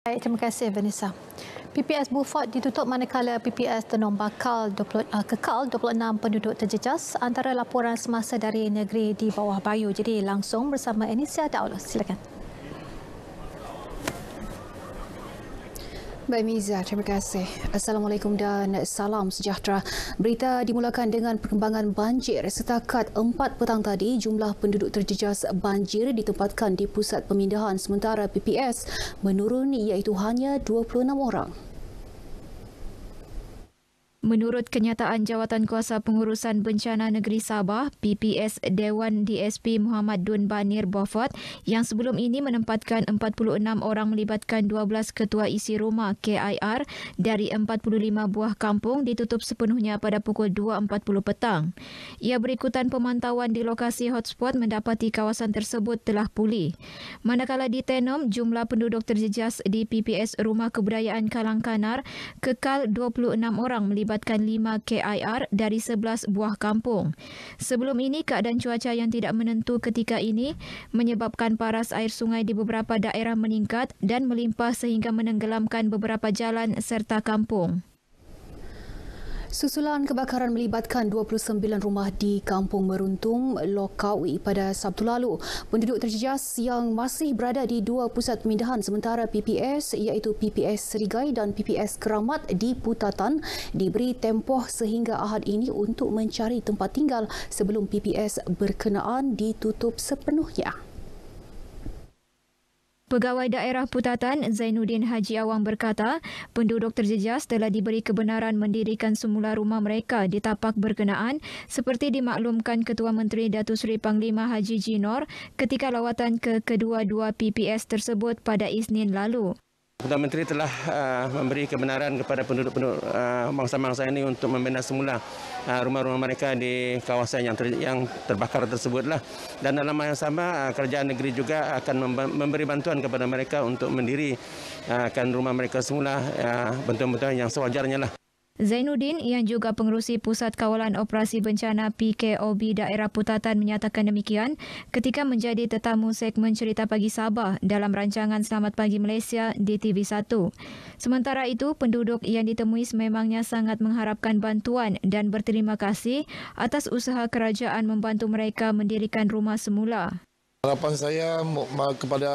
Baik, terima kasih Vanessa. PPS Beaufort ditutup manakala PPS Tenom kekal 26 penduduk terjejas antara laporan semasa dari negeri di bawah Bayu. Jadi langsung bersama Anisia Daulus. Silakan. Baik Miza, terima kasih. Assalamualaikum dan salam sejahtera. Berita dimulakan dengan perkembangan banjir. Setakat 4 petang tadi, jumlah penduduk terjejas banjir ditempatkan di pusat pemindahan sementara PPS menurun iaitu hanya 26 orang. Menurut kenyataan Jawatankuasa Pengurusan Bencana Negeri Sabah, PPS Dewan DSP Muhammad Dun Banir Beaufort yang sebelum ini menempatkan 46 orang melibatkan 12 ketua isi rumah KIR dari 45 buah kampung ditutup sepenuhnya pada pukul 2.40 petang. Ia berikutan pemantauan di lokasi hotspot mendapati kawasan tersebut telah pulih. Manakala di Tenom, jumlah penduduk terjejas di PPS Rumah Kebudayaan Kalangkanar kekal 26 orang melibatkan 5 KIR dari 11 buah kampung. Sebelum ini, keadaan cuaca yang tidak menentu ketika ini menyebabkan paras air sungai di beberapa daerah meningkat dan melimpah sehingga menenggelamkan beberapa jalan serta kampung. Susulan kebakaran melibatkan 29 rumah di Kampung Meruntung, Lokawi pada Sabtu lalu. Penduduk terjejas yang masih berada di 2 pusat pemindahan sementara PPS iaitu PPS Serigai dan PPS Keramat di Putatan diberi tempoh sehingga Ahad ini untuk mencari tempat tinggal sebelum PPS berkenaan ditutup sepenuhnya. Pegawai Daerah Putatan Zainuddin Haji Awang berkata, penduduk terjejas telah diberi kebenaran mendirikan semula rumah mereka di tapak berkenaan seperti dimaklumkan Ketua Menteri Datuk Seri Panglima Haji Jinor ketika lawatan ke kedua-dua PPS tersebut pada Isnin lalu. Ketua Menteri telah memberi kebenaran kepada penduduk-penduduk bangsa-bangsa ini untuk membina semula rumah-rumah mereka di kawasan yang terbakar tersebutlah. Dan dalam masa yang sama, kerajaan negeri juga akan memberi bantuan kepada mereka untuk mendirikan rumah mereka semula betul-betul yang sewajarnya lah. Zainuddin yang juga pengerusi Pusat Kawalan Operasi Bencana PKOB Daerah Putatan menyatakan demikian ketika menjadi tetamu segmen Cerita Pagi Sabah dalam rancangan Selamat Pagi Malaysia di TV1. Sementara itu, penduduk yang ditemui sememangnya sangat mengharapkan bantuan dan berterima kasih atas usaha kerajaan membantu mereka mendirikan rumah semula. Harapan saya kepada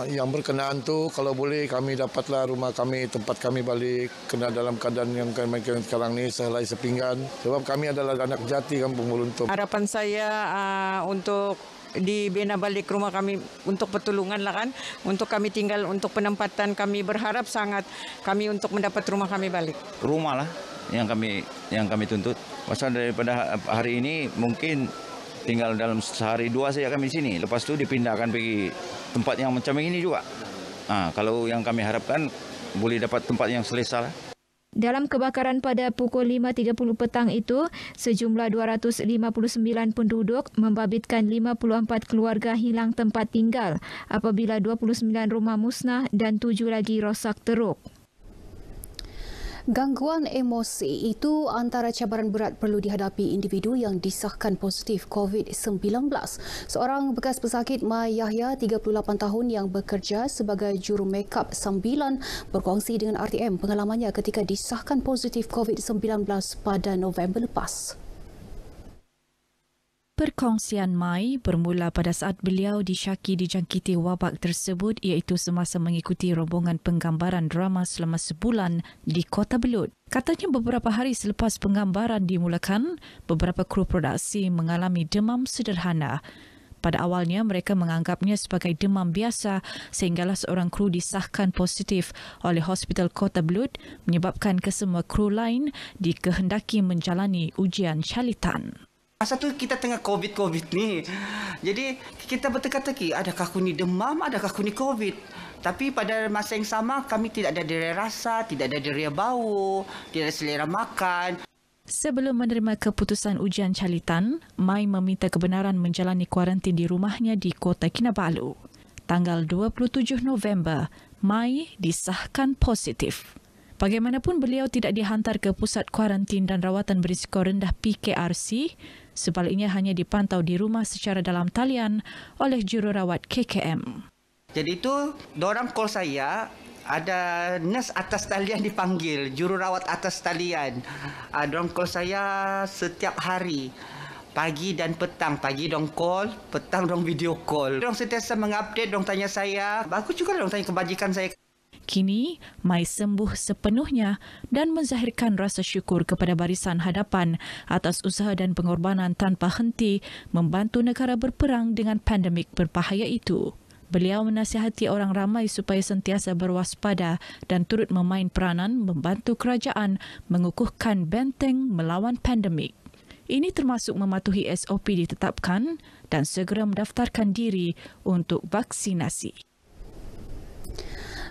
yang berkenaan tu kalau boleh kami dapatlah rumah kami, tempat kami balik kena dalam keadaan yang kami sekarang ni sehelai sepinggan sebab kami adalah anak jati Kampung Meruntung. Harapan saya untuk dibina balik rumah kami untuk pertolongan lah kan, untuk kami tinggal, untuk penempatan kami berharap sangat kami untuk mendapat rumah kami balik. Rumah lah yang kami tuntut. Pasal daripada hari ini mungkin tinggal dalam sehari 2 saja kami di sini. Lepas tu dipindahkan pergi tempat yang macam ini juga. Kalau yang kami harapkan boleh dapat tempat yang selesa lah. Dalam kebakaran pada pukul 5.30 petang itu, sejumlah 259 penduduk membabitkan 54 keluarga hilang tempat tinggal apabila 29 rumah musnah dan 7 lagi rosak teruk. Gangguan emosi itu antara cabaran berat perlu dihadapi individu yang disahkan positif COVID-19. Seorang bekas pesakit Mai Yahya, 38 tahun yang bekerja sebagai juru makeup sambilan berkongsi dengan RTM pengalamannya ketika disahkan positif COVID-19 pada November lepas. Perkongsian Mai bermula pada saat beliau disyaki dijangkiti wabak tersebut iaitu semasa mengikuti rombongan penggambaran drama selama sebulan di Kota Belud. Katanya beberapa hari selepas penggambaran dimulakan, beberapa kru produksi mengalami demam sederhana. Pada awalnya mereka menganggapnya sebagai demam biasa sehinggalah seorang kru disahkan positif oleh Hospital Kota Belud menyebabkan kesemua kru lain dikehendaki menjalani ujian calitan. Masa tu kita tengah COVID ni. Jadi kita berteka-teki, adakah aku ni demam, adakah aku ni COVID. Tapi pada masa yang sama kami tidak ada derai rasa, tidak ada derai bau, tidak ada selera makan. Sebelum menerima keputusan ujian calitan, Mai meminta kebenaran menjalani kuarantin di rumahnya di Kota Kinabalu. Tanggal 27 November, Mai disahkan positif. Bagaimanapun beliau tidak dihantar ke pusat kuarantin dan rawatan berisiko rendah PKRC, sebaliknya hanya dipantau di rumah secara dalam talian oleh jururawat KKM. Jadi itu, diorang call saya ada nurse atas talian dipanggil, jururawat atas talian. Diorang call saya setiap hari. Pagi dan petang. Pagi dong call, petang dong video call. Diorang sentiasa mengupdate, diorang tanya saya. Bagus juga diorang tanya kebajikan saya. Kini, Mai sembuh sepenuhnya dan menzahirkan rasa syukur kepada barisan hadapan atas usaha dan pengorbanan tanpa henti membantu negara berperang dengan pandemik berbahaya itu. Beliau menasihati orang ramai supaya sentiasa berwaspada dan turut memain peranan membantu kerajaan mengukuhkan benteng melawan pandemik. Ini termasuk mematuhi SOP ditetapkan dan segera mendaftarkan diri untuk vaksinasi.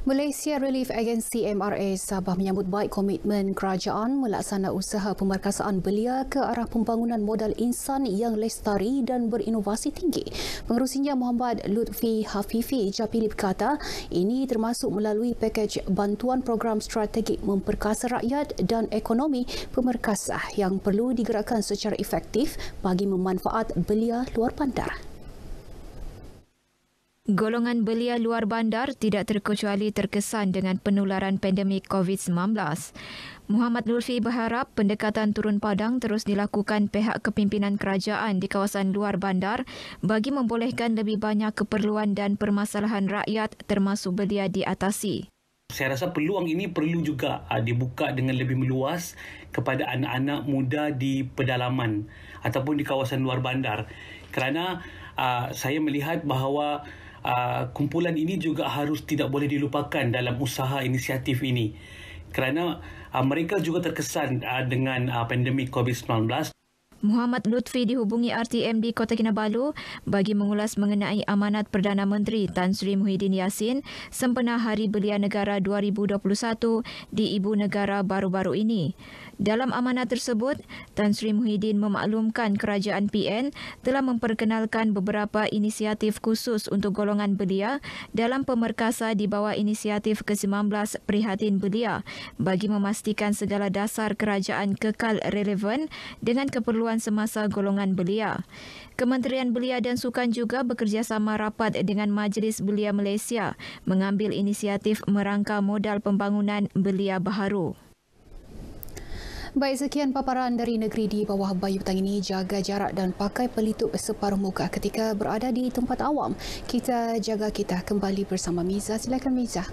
Malaysia Relief Agency MRA Sabah menyambut baik komitmen kerajaan melaksana usaha pemerkasaan belia ke arah pembangunan modal insan yang lestari dan berinovasi tinggi. Pengerusinya Muhammad Lutfi Hafifi Japili berkata, ini termasuk melalui pakej bantuan program strategik memperkasa rakyat dan ekonomi pemerkasah yang perlu digerakkan secara efektif bagi memanfaat belia luar bandar. Golongan belia luar bandar tidak terkecuali terkesan dengan penularan pandemik COVID-19. Muhammad Lutfi berharap pendekatan turun padang terus dilakukan pihak kepimpinan kerajaan di kawasan luar bandar bagi membolehkan lebih banyak keperluan dan permasalahan rakyat termasuk belia diatasi. Saya rasa peluang ini perlu juga dibuka dengan lebih meluas kepada anak-anak muda di pedalaman ataupun di kawasan luar bandar. Kerana saya melihat bahawa kumpulan ini juga harus tidak boleh dilupakan dalam usaha inisiatif ini. Kerana mereka juga terkesan dengan pandemik COVID-19. Muhammad Lutfi dihubungi RTM di Kota Kinabalu bagi mengulas mengenai amanat Perdana Menteri Tan Sri Muhyiddin Yassin sempena Hari Belia Negara 2021 di Ibu Negara baru-baru ini. Dalam amanat tersebut, Tan Sri Muhyiddin memaklumkan kerajaan PN telah memperkenalkan beberapa inisiatif khusus untuk golongan belia dalam pemerkasa di bawah inisiatif ke-19 Prihatin Belia bagi memastikan segala dasar kerajaan kekal relevan dengan keperluan semasa golongan belia. Kementerian Belia dan Sukan juga bekerjasama rapat dengan Majlis Belia Malaysia mengambil inisiatif merangka modal pembangunan belia baharu. Baik, sekian paparan dari negeri di bawah bayu petang ini. Jaga jarak dan pakai pelitup separuh muka ketika berada di tempat awam. Kita jaga kita kembali bersama Miza. Silakan Miza.